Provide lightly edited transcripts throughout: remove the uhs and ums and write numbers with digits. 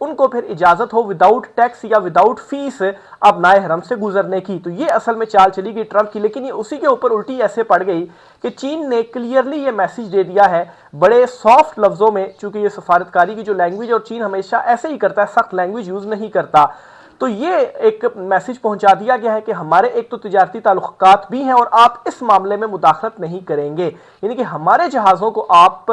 ان کو پھر اجازت ہو وداؤٹ ٹیکس یا وداؤٹ فیس ابنائے حرم سے گزرنے کی۔ تو یہ اصل میں چال چلی گئی ٹرمپ کی، لیکن یہ اسی کے اوپر الٹی ایسے پڑ گئی کہ چین نے کلیئرلی یہ میسج دے دیا ہے بڑے سافٹ لفظوں میں، چونکہ یہ سفارتکاری کی جو لینگویج، اور چین ہمیشہ ایسے ہی کرتا ہے، سخت لینگویج یوز نہیں کرتا، تو یہ ایک میسج پہنچا دیا گیا ہے کہ ہمارے ایک تو تجارتی تعلقات بھی ہیں اور آپ اس معاملے میں مداخلت نہیں کریں گے، یعنی کہ ہمارے جہازوں کو آپ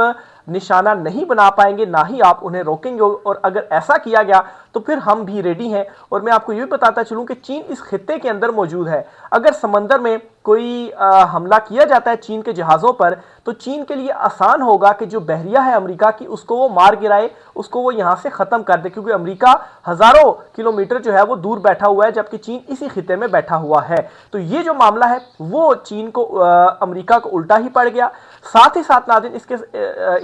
نشانہ نہیں بنا پائیں گے، نہ ہی آپ انہیں روکیں گے، اور اگر ایسا کیا گیا تو پھر ہم بھی ریڈی ہیں۔ اور میں آپ کو یہ بھی بتاتا چلوں کہ چین اس خطے کے اندر موجود ہے، اگر سمندر میں کوئی حملہ کیا جاتا ہے چین کے جہازوں پر تو چین کے لیے آسان ہوگا کہ جو بحریہ ہے امریکہ کی اس کو وہ مار گرائے، اس کو وہ یہاں سے ختم کر دے، کیونکہ امریکہ ہزاروں کلومیٹر جو ہے وہ دور بیٹھا ہوا ہے، جبکہ چین اسی خطے میں بیٹھا ہوا ہے۔ تو یہ جو معاملہ ہے وہ چین کو امریکہ کو الٹا ہی پڑ گیا۔ ساتھ ہی ساتھ ناظرین اس کے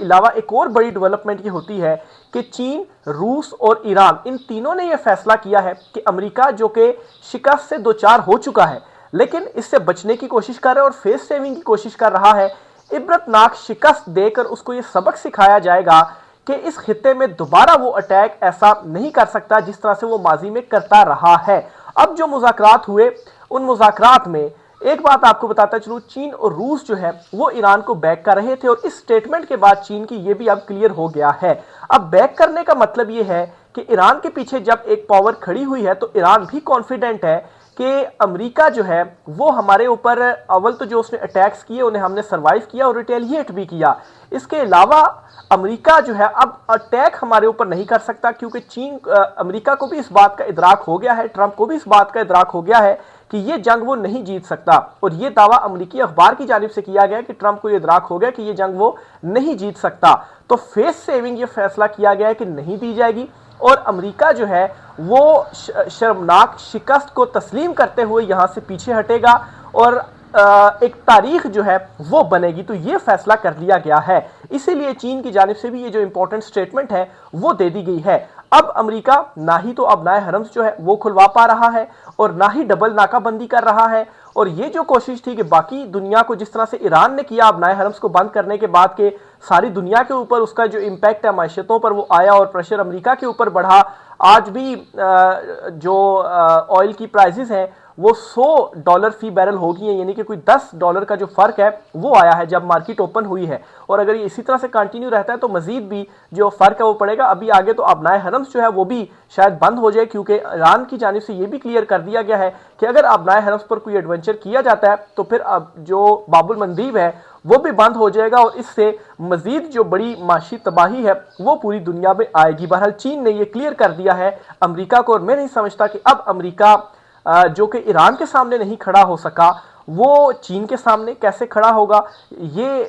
علاوہ ایک اور بڑی ڈیولپمنٹ یہ ہوتی ہے کہ چین، روس اور ایران ان تینوں نے یہ فیصلہ کیا ہے کہ امریکہ جو کہ شکست سے دوچار ہو چکا ہے لیکن اس سے بچنے کی کوشش کر رہا ہے اور فیس سیونگ کی کوشش کر رہا ہے، عبرتناک شکست دے کر اس کو یہ سبق سکھایا جائے گا کہ اس خطے میں دوبارہ وہ اٹیک ایسا نہیں کر سکتا جس طرح سے وہ ماضی میں کرتا رہا ہے۔ اب جو مذاکرات ہوئے ان مذاکرات میں ایک بات آپ کو بتاتا چلوں، چین اور روس جو ہے وہ ایران کو بیک کر رہے تھے، اور اس سٹیٹمنٹ کے بعد چین کی یہ بھی اب کلیئر ہو گیا ہے۔ اب بیک کرنے کا مطلب یہ ہے کہ ایران کے پیچھے جب ایک پاور کھڑی ہوئی ہے تو ایران بھی کانفیڈنٹ ہے کہ امریکہ جو ہے وہ ہمارے اوپر اول تو جو اس نے اٹیکس کیے انہیں ہم نے سروائیو کیا اور ریٹیلیٹ بھی کیا، اس کے علاوہ امریکہ جو ہے اب اٹیک ہمارے اوپر نہیں کر سکتا، کیونکہ چین امریکہ کو بھی اس بات کا ادراک ہو گیا ہے، ٹرمپ کو بھی اس بات کا ادراک ہو گیا ہے کہ یہ جنگ وہ نہیں جیت سکتا، اور یہ دعویٰ امریکی اخبار کی جانب سے کیا گیا کہ ٹرمپ کو یہ ادراک ہو گیا کہ یہ جنگ وہ نہیں جیت سکتا، تو فیس سیونگ یہ فیصلہ کیا گیا ہے کہ نہیں دی جائے گی، اور امریکہ جو ہے وہ شرمناک شکست کو تسلیم کرتے ہوئے یہاں سے پیچھے ہٹے گا اور ایک تاریخ جو ہے وہ بنے گی۔ تو یہ فیصلہ کر لیا گیا ہے، اسی لیے چین کی جانب سے بھی یہ جو امپورٹنٹ سٹیٹمنٹ ہے وہ دے دی گئی ہے۔ اب امریکہ نہ ہی تو ابنائے حرم جو ہے وہ کھلوا پا رہا ہے اور نہ ہی ڈبل ناکہ بندی کر رہا ہے، اور یہ جو کوشش تھی کہ باقی دنیا کو جس طرح سے ایران نے کیا ابنائے حرم کو بند کرنے کے بعد کہ ساری دنیا کے اوپر اس کا جو امپیکٹ ہے معیشتوں پر وہ آیا اور پریشر امریکہ کے اوپر بڑھا، آج بھی جو آئل کی پرائزز ہیں وہ $100 فی بیرل ہو گئی ہیں، یعنی کہ کوئی $10 کا جو فرق ہے وہ آیا ہے جب مارکیٹ اوپن ہوئی ہے، اور اگر یہ اسی طرح سے کنٹینیو رہتا ہے تو مزید بھی جو فرق ہے وہ پڑے گا۔ ابھی آگے تو ابنائے حرم جو ہے وہ بھی شاید بند ہو جائے، کیونکہ ایران کی جانب سے یہ بھی کلیئر کر دیا گیا ہے کہ اگر ابنائے حرم پر کوئی ایڈونچر کیا جاتا ہے تو پھر اب جو باب المندیب ہے وہ بھی بند ہو جائے گا، اور اس سے مزید جو بڑی معاشی تباہی ہے وہ پوری دنیا میں آئے گی۔ بہرحال چین نے یہ کلیئر کر دیا ہے امریکہ کو، اور میں نہیں سمجھتا کہ اب امریکہ جو کہ ایران کے سامنے نہیں کھڑا ہو سکا وہ چین کے سامنے کیسے کھڑا ہوگا۔ یہ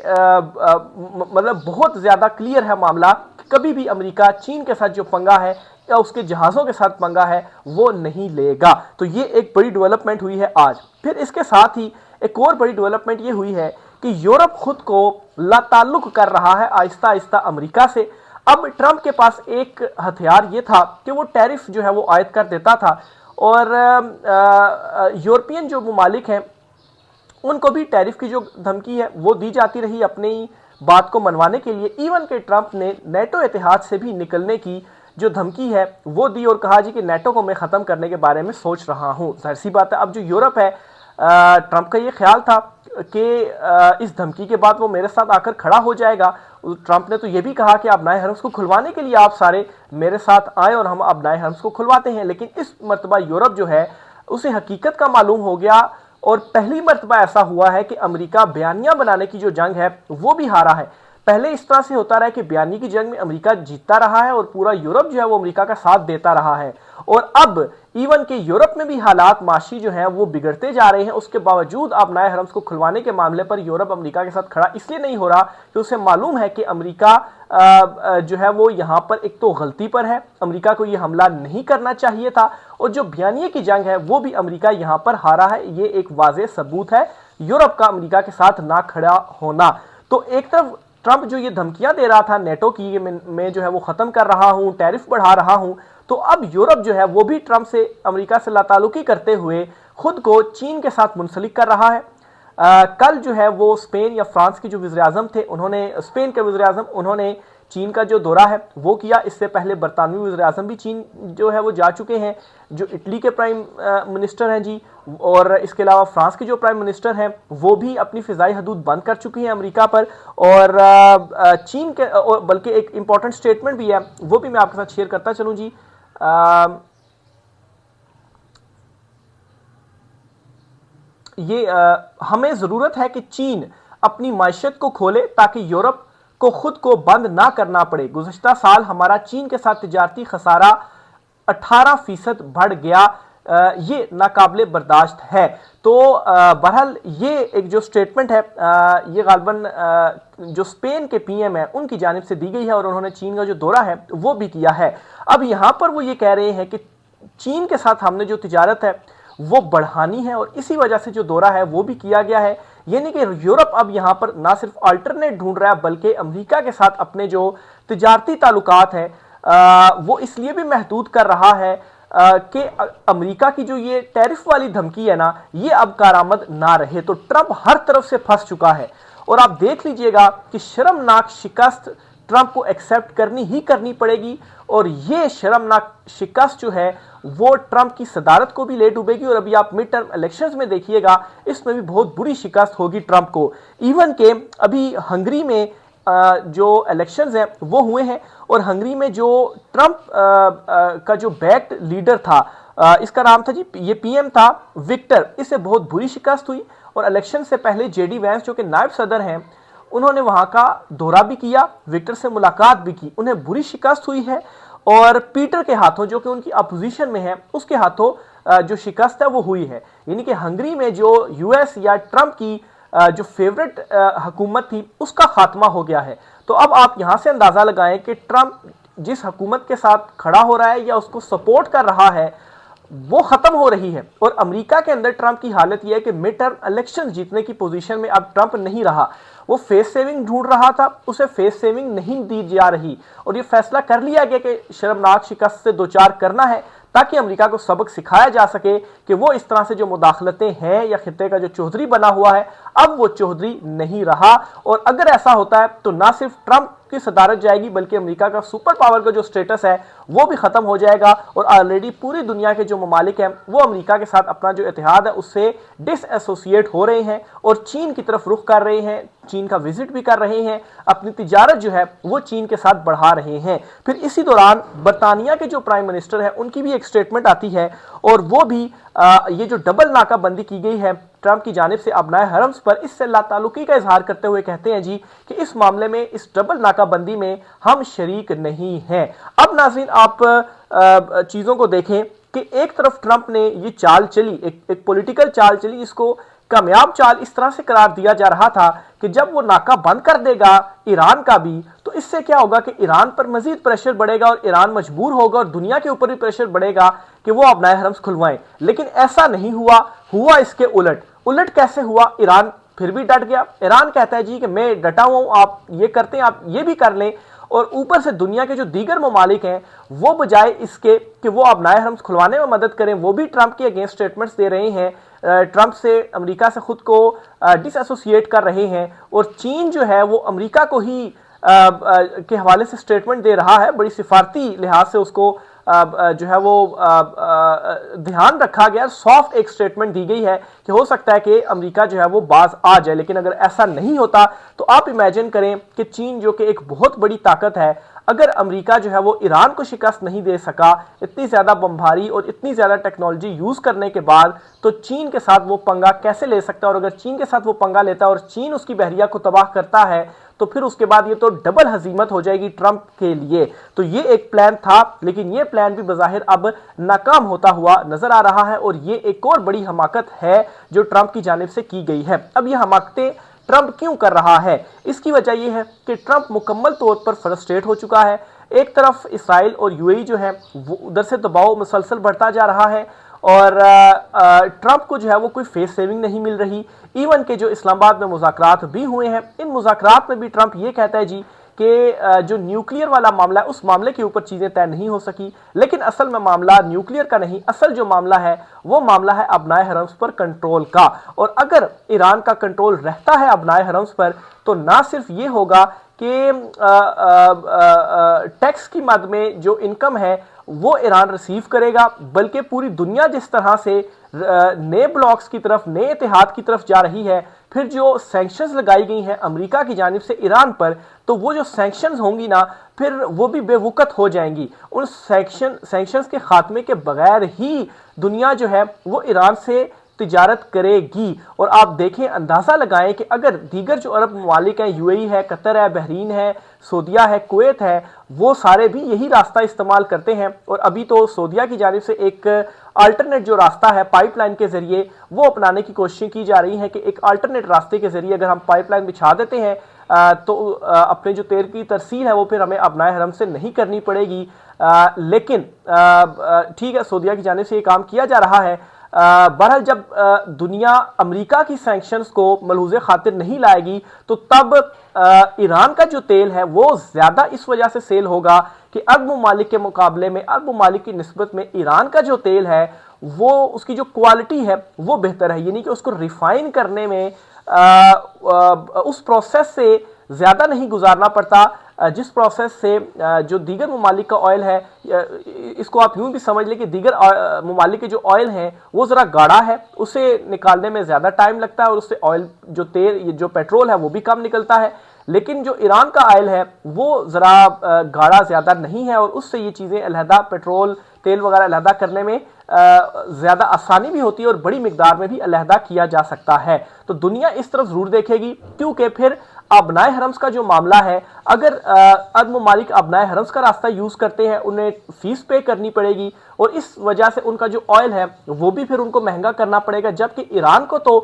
مطلب بہت زیادہ کلیئر ہے معاملہ کہ کبھی بھی امریکہ چین کے ساتھ جو پنگا ہے یا اس کے جہازوں کے ساتھ پنگا ہے وہ نہیں لے گا۔ تو یہ ایک بڑی ڈیولپمنٹ ہوئی ہے آج۔ پھر اس کے ساتھ ہی ایک اور بڑی ڈیولپمنٹ یہ ہوئی ہے کہ یورپ خود کو لا تعلق کر رہا ہے آہستہ آہستہ امریکہ سے۔ اب ٹرمپ کے پاس ایک ہتھیار یہ تھا کہ وہ ٹیرف جو ہے وہ عائد کر دیتا تھا، اور یورپین جو ممالک ہیں ان کو بھی ٹیرف کی جو دھمکی ہے وہ دی جاتی رہی اپنی بات کو منوانے کے لیے، ایون کہ ٹرمپ نے نیٹو اتحاد سے بھی نکلنے کی جو دھمکی ہے وہ دی اور کہا جی کہ نیٹو کو میں ختم کرنے کے بارے میں سوچ رہا ہوں۔ ظاہر سی بات ہے اب جو یورپ ہے ٹرمپ کا یہ خیال تھا کہ اس دھمکی کے بعد وہ میرے ساتھ آ کر کھڑا ہو جائے گا۔ ٹرمپ نے تو یہ بھی کہا کہ ابنائے حرم کو کھلوانے کے لیے آپ سارے میرے ساتھ آئیں اور ہم ابنائے حرم کو کھلواتے ہیں، لیکن اس مرتبہ یورپ جو ہے اسے حقیقت کا معلوم ہو گیا، اور پہلی مرتبہ ایسا ہوا ہے کہ امریکہ بیانیہ بنانے کی جو جنگ ہے وہ بھی ہارا ہے۔ پہلے اس طرح سے ہوتا رہا کہ بیانی کی جنگ میں امریکہ جیتتا رہا ہے اور پورا یورپ جو ہے وہ امریکہ کا ساتھ دیتا رہا ہے، اور اب ایون کہ یورپ میں بھی حالات معاشی جو ہیں وہ بگڑتے جا رہے ہیں، اس کے باوجود ابنائے حرم کو کھلوانے کے معاملے پر یورپ امریکہ کے ساتھ کھڑا اس لیے نہیں ہو رہا کہ اسے معلوم ہے کہ امریکہ جو ہے وہ یہاں پر ایک تو غلطی پر ہے، امریکہ کو یہ حملہ نہیں کرنا چاہیے تھا، اور جو بیانیے کی جنگ ہے وہ بھی امریکہ یہاں پر ہارا ہے۔ یہ ایک واضح ثبوت ہے یورپ کا امریکہ کے ساتھ نہ کھڑا ہونا۔ تو ایک طرف ٹرمپ جو یہ دھمکیاں دے رہا تھا نیٹو کی میں جو ہے وہ ختم کر رہا ہوں، ٹیرف بڑھا رہا ہوں، تو اب یورپ جو ہے وہ بھی ٹرمپ سے امریکہ سے لا تعلقی کرتے ہوئے خود کو چین کے ساتھ منسلک کر رہا ہے۔ کل جو ہے وہ اسپین یا فرانس کے جو وزیر اعظم تھے اسپین کے وزیر اعظم انہوں نے چین کا جو دورہ ہے وہ کیا. اس سے پہلے برطانوی وزیر اعظم بھی چین جو ہے وہ جا چکے ہیں, جو اٹلی کے پرائم منسٹر ہیں جی, اور اس کے علاوہ فرانس کے جو پرائم منسٹر ہیں وہ بھی اپنی فضائی حدود بند کر چکی ہیں امریکہ پر. اور چین کے بلکہ ایک امپورٹنٹ سٹیٹمنٹ بھی ہے, وہ بھی میں آپ کے ساتھ شیئر کرتا چلوں جی. یہ ہمیں ضرورت ہے کہ چین اپنی معیشت کو کھولے تاکہ یورپ کو خود کو بند نہ کرنا پڑے. گزشتہ سال ہمارا چین کے ساتھ تجارتی خسارہ 18% بڑھ گیا, یہ ناقابل برداشت ہے. تو بہرحال یہ ایک جو سٹیٹمنٹ ہے یہ غالباً جو اسپین کے پی ایم ہے ان کی جانب سے دی گئی ہے, اور انہوں نے چین کا جو دورہ ہے وہ بھی کیا ہے. اب یہاں پر وہ یہ کہہ رہے ہیں کہ چین کے ساتھ ہم نے جو تجارت ہے وہ بڑھانی ہے, اور اسی وجہ سے جو دورہ ہے وہ بھی کیا گیا ہے. یعنی کہ یورپ اب یہاں پر نہ صرف آلٹرنیٹ ڈھونڈ رہا ہے بلکہ امریکہ کے ساتھ اپنے جو تجارتی تعلقات ہیں وہ اس لیے بھی محدود کر رہا ہے کہ امریکہ کی جو یہ ٹیرف والی دھمکی ہے نا یہ اب کارآمد نہ رہے. تو ٹرمپ ہر طرف سے پھنس چکا ہے, اور آپ دیکھ لیجئے گا کہ شرمناک شکست ٹرمپ کو ایکسیپٹ کرنی ہی کرنی پڑے گی, اور یہ شرمناک شکست جو ہے وہ ٹرمپ کی صدارت کو بھی لے ڈوبے گی. اور ابھی آپ مڈ ٹرم الیکشنز میں دیکھیے گا اس میں بھی بہت بری شکست ہوگی ٹرمپ کو. ایون کہ ابھی ہنگری میں جو الیکشنز ہیں وہ ہوئے ہیں, اور ہنگری میں جو ٹرمپ کا جو بیکڈ لیڈر تھا اس کا نام تھا جی, یہ پی ایم تھا وکٹر, اس سے بہت بری شکست ہوئی. اور الیکشن سے پہلے جے ڈی وینس جو کہ نائب صدر ہیں انہوں نے وہاں کا دورہ بھی کیا, وکٹر سے ملاقات بھی کی, انہیں بری شکست ہوئی ہے. اور پیٹر کے ہاتھوں جو کہ ان کی اپوزیشن میں ہے اس کے ہاتھوں جو شکست ہے وہ ہوئی ہے. یعنی کہ ہنگری میں جو یو ایس یا ٹرمپ کی جو فیورٹ حکومت تھی اس کا خاتمہ ہو گیا ہے. تو اب آپ یہاں سے اندازہ لگائیں کہ ٹرمپ جس حکومت کے ساتھ کھڑا ہو رہا ہے یا اس کو سپورٹ کر رہا ہے وہ ختم ہو رہی ہے. اور امریکہ کے اندر ٹرمپ کی حالت یہ ہے کہ مڈ ٹرم الیکشن جیتنے کی پوزیشن میں اب ٹرمپ نہیں رہا. وہ فیس سیونگ ڈھونڈ رہا تھا, اسے فیس سیونگ نہیں دی جا رہی, اور یہ فیصلہ کر لیا گیا کہ شرمناک شکست سے دوچار کرنا ہے تاکہ امریکہ کو سبق سکھایا جا سکے کہ وہ اس طرح سے جو مداخلتیں ہیں یا خطے کا جو چودھری بنا ہوا ہے اب وہ چودھری نہیں رہا. اور اگر ایسا ہوتا ہے تو نہ صرف ٹرمپ کی صدارت جائے گی بلکہ امریکہ کا سپر پاور کا جو سٹیٹس ہے وہ بھی ختم ہو جائے گا. اور آلریڈی پوری دنیا کے جو ممالک ہیں وہ امریکہ کے ساتھ اپنا جو اتحاد ہے اس سے ڈس ایسوسیٹ ہو رہے ہیں اور چین کی طرف رخ کر رہے ہیں, چین کا وزٹ بھی کر رہے ہیں, اپنی تجارت جو ہے وہ چین کے ساتھ بڑھا رہے ہیں. پھر اسی دوران برطانیہ کے جو پرائم منسٹر ہیں ان کی بھی ایک سٹیٹمنٹ آتی ہے, اور وہ بھی یہ جو ڈبل ناکہ بندی کی گئی ہے ٹرمپ کی جانب سے ابنائے حرمز پر, اس سے لا تعلقی کا اظہار کرتے ہوئے کہتے ہیں جی کہ اس معاملے میں اس ڈبل ناکہ بندی میں ہم شریک نہیں ہیں. اب ناظرین آپ چیزوں کو دیکھیں کہ ایک طرف ٹرمپ نے یہ چال چلی, ایک پولیٹیکل چال چلی جس کو کامیاب چال اس طرح سے قرار دیا جا رہا تھا کہ جب وہ ناکہ بند کر دے گا ایران کا بھی تو اس سے کیا ہوگا کہ ایران پر مزید پریشر بڑھے گا اور ایران مجبور ہوگا اور دنیا کے اوپر بھی پریشر بڑھے گا کہ وہ ابنائے حرمز کھلوائیں. لیکن ایسا نہیں ہوا اس کے الٹ کیسے ہوا؟ ایران پھر بھی ڈٹ گیا. ایران کہتا ہے جی کہ میں ڈٹا ہوا ہوں, آپ یہ کرتے ہیں آپ یہ بھی کر لیں, اور اوپر سے دنیا کے جو دیگر ممالک ہیں وہ بجائے اس کے کہ وہ ابنائے حرمز کھلوانے میں مدد کریں وہ بھی ٹرمپ کے اگینسٹ سٹیٹمنٹس دے رہے ہیں, ٹرمپ سے امریکہ سے خود کو ڈس ایسوسیٹ کر رہے ہیں. اور چین جو ہے وہ امریکہ کو ہی کے حوالے سے سٹیٹمنٹ دے رہا ہے, بڑی سفارتی لحاظ سے اس کو جو ہے وہ دھیان رکھا گیا, سافٹ ایک سٹیٹمنٹ دی گئی ہے کہ ہو سکتا ہے کہ امریکہ جو ہے وہ باز آ جائے. لیکن اگر ایسا نہیں ہوتا تو آپ امیجن کریں کہ چین جو کہ ایک بہت بڑی طاقت ہے, اگر امریکہ جو ہے وہ ایران کو شکست نہیں دے سکا اتنی زیادہ بمباری اور اتنی زیادہ ٹیکنالوجی یوز کرنے کے بعد, تو چین کے ساتھ وہ پنگا کیسے لے سکتا ہے؟ اور اگر چین کے ساتھ وہ پنگا لیتا ہے اور چین اس کی بحریہ کو تباہ کرتا ہے تو پھر اس کے بعد یہ تو ڈبل ہزیمت ہو جائے گی ٹرمپ کے لیے. تو یہ ایک پلان تھا لیکن یہ پلان بھی بظاہر اب ناکام ہوتا ہوا نظر آ رہا ہے, اور یہ ایک اور بڑی حماقت ہے جو ٹرمپ کی جانب سے کی گئی ہے. اب یہ حماقتیں ٹرمپ کیوں کر رہا ہے؟ اس کی وجہ یہ ہے کہ ٹرمپ مکمل طور پر فرسٹریٹ ہو چکا ہے. ایک طرف اسرائیل اور یو اے ای جو ہے وہ ادھر سے دباؤ مسلسل بڑھتا جا رہا ہے, اور ٹرمپ کو جو ہے وہ کوئی فیس سیونگ نہیں مل رہی. ایون کہ جو اسلام آباد میں مذاکرات بھی ہوئے ہیں, ان مذاکرات میں بھی ٹرمپ یہ کہتا ہے جی کہ جو نیوکلیئر والا معاملہ ہے اس معاملے کے اوپر چیزیں طے نہیں ہو سکی. لیکن اصل میں معاملہ نیوکلیئر کا نہیں, اصل جو معاملہ ہے وہ معاملہ ہے ابنائے حرمز پر کنٹرول کا. اور اگر ایران کا کنٹرول رہتا ہے ابنائے حرمز پر تو نہ صرف یہ ہوگا کہ ٹیکس کی مد میں جو انکم ہے وہ ایران ریسیو کرے گا، بلکہ پوری دنیا جس طرح سے نئے بلاکس کی طرف، نئے اتحاد کی طرف جا رہی ہے، پھر جو سینکشنز لگائی گئی ہیں امریکہ کی جانب سے ایران پر، تو وہ جو سینکشنز ہوں گی نا پھر وہ بھی بے وقت ہو جائیں گی۔ ان سینکشنز کے خاتمے کے بغیر ہی دنیا جو ہے وہ ایران سے تجارت کرے گی۔ اور آپ دیکھیں، اندازہ لگائیں کہ اگر دیگر جو عرب ممالک ہیں، یو اے ای ہے، قطر ہے، بحرین ہے، سعودیہ ہے، کویت ہے، وہ سارے بھی یہی راستہ استعمال کرتے ہیں، اور ابھی تو سعودیہ کی جانب سے ایک الٹرنیٹ جو راستہ ہے پائپ لائن کے ذریعے وہ اپنانے کی کوششیں کی جا رہی ہیں کہ ایک الٹرنیٹ راستے کے ذریعے اگر ہم پائپ لائن بچھا دیتے ہیں تو اپنے جو تیل کی ترسیل ہے وہ پھر ہمیں ابنائے حرم سے نہیں کرنی پڑے گی۔ لیکن ٹھیک ہے، سعودیہ کی جانب سے یہ کام کیا جا رہا ہے۔ بہرحال جب دنیا امریکہ کی سینکشنز کو ملحوظ خاطر نہیں لائے گی تو تب ایران کا جو تیل ہے وہ زیادہ اس وجہ سے سیل ہوگا کہ عرب ممالک کے مقابلے میں، عرب ممالک کی نسبت میں ایران کا جو تیل ہے وہ اس کی جو کوالٹی ہے وہ بہتر ہے، یعنی کہ اس کو ریفائن کرنے میں اس پروسیس سے زیادہ نہیں گزارنا پڑتا جس پروسیس سے جو دیگر ممالک کا آئل ہے۔ اس کو آپ یوں بھی سمجھ لیں کہ دیگر ممالک کے جو آئل ہیں وہ ذرا گاڑھا ہے، اسے نکالنے میں زیادہ ٹائم لگتا ہے، اور اس سے آئل جو تیل جو پیٹرول ہے وہ بھی کم نکلتا ہے۔ لیکن جو ایران کا آئل ہے وہ ذرا گاڑھا زیادہ نہیں ہے، اور اس سے یہ چیزیں علیحدہ پیٹرول تیل وغیرہ علیحدہ کرنے میں زیادہ آسانی بھی ہوتی ہے، اور بڑی مقدار میں بھی علیحدہ کیا جا سکتا ہے۔ تو دنیا اس طرف ضرور دیکھے گی، کیونکہ پھر ابنائے حرمز کا جو معاملہ ہے، اگر عرب ممالک ابنائے حرمز کا راستہ یوز کرتے ہیں انہیں فیس پے کرنی پڑے گی، اور اس وجہ سے ان کا جو آئل ہے وہ بھی پھر ان کو مہنگا کرنا پڑے گا، جبکہ ایران کو تو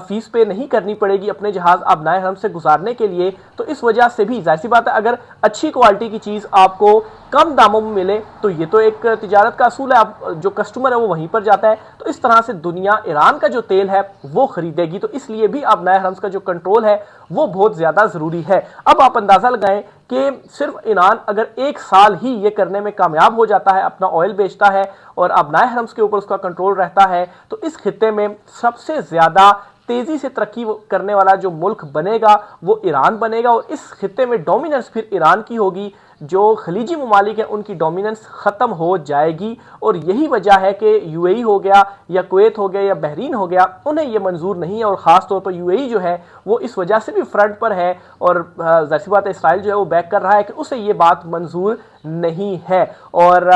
فیس پے نہیں کرنی پڑے گی اپنے جہاز ابنائے حرم سے گزارنے کے لیے۔ تو اس وجہ سے بھی ظاہر سی بات ہے، اگر اچھی کوالٹی کی چیز آپ کو کم داموں میں ملے تو یہ تو ایک تجارت کا اصول ہے، آپ جو کسٹمر ہے وہ وہیں پر جاتا ہے۔ تو اس طرح سے دنیا ایران کا جو تیل ہے وہ خریدے گی، تو اس لیے بھی ابنائے حرمز کا جو کنٹرول ہے وہ بہت زیادہ ضروری ہے۔ اب آپ اندازہ لگائیں کہ صرف ایران اگر ایک سال ہی یہ کرنے میں کامیاب ہو جاتا ہے، اپنا آئل بیچتا ہے اور ابنائے حرمز کے اوپر اس کا کنٹرول رہتا ہے، تو اس خطے میں سب سے زیادہ تیزی سے ترقی کرنے والا جو ملک بنے گا وہ ایران بنے گا، اور اس خطے میں ڈومیننس پھر ایران کی ہوگی۔ جو خلیجی ممالک ہیں ان کی ڈومیننس ختم ہو جائے گی، اور یہی وجہ ہے کہ یو اے ای ہو گیا یا کویت ہو گیا یا بحرین ہو گیا، انہیں یہ منظور نہیں ہے، اور خاص طور پر یو اے ای جو ہے وہ اس وجہ سے بھی فرنٹ پر ہے، اور ظاہر سی بات ہے اسرائیل جو ہے وہ بیک کر رہا ہے کہ اسے یہ بات منظور نہیں ہے۔ اور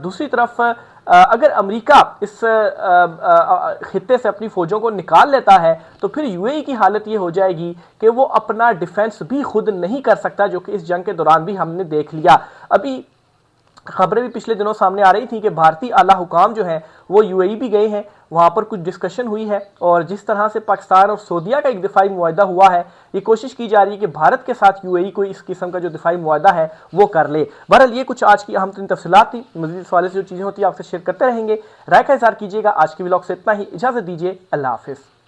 دوسری طرف اگر امریکہ اس خطے سے اپنی فوجوں کو نکال لیتا ہے تو پھر یو اے ای کی حالت یہ ہو جائے گی کہ وہ اپنا ڈیفنس بھی خود نہیں کر سکتا، جو کہ اس جنگ کے دوران بھی ہم نے دیکھ لیا۔ ابھی خبریں بھی پچھلے دنوں سامنے آ رہی تھیں کہ بھارتی اعلیٰ حکام جو ہیں وہ یو اے ای بھی گئے ہیں، وہاں پر کچھ ڈسکشن ہوئی ہے، اور جس طرح سے پاکستان اور سعودیہ کا ایک دفاعی معاہدہ ہوا ہے، یہ کوشش کی جا رہی ہے کہ بھارت کے ساتھ یو اے ای کو اس قسم کا جو دفاعی معاہدہ ہے وہ کر لے۔ بہرحال یہ کچھ آج کی اہم ترین تفصیلات تھی، مزید اس حوالے سے جو چیزیں ہوتی ہیں آپ سے شیئر کرتے رہیں گے۔ رائے کا اظہار کیجیے گا۔ آج کی ولاگ سے اتنا ہی، اجازت دیجیے، اللہ حافظ۔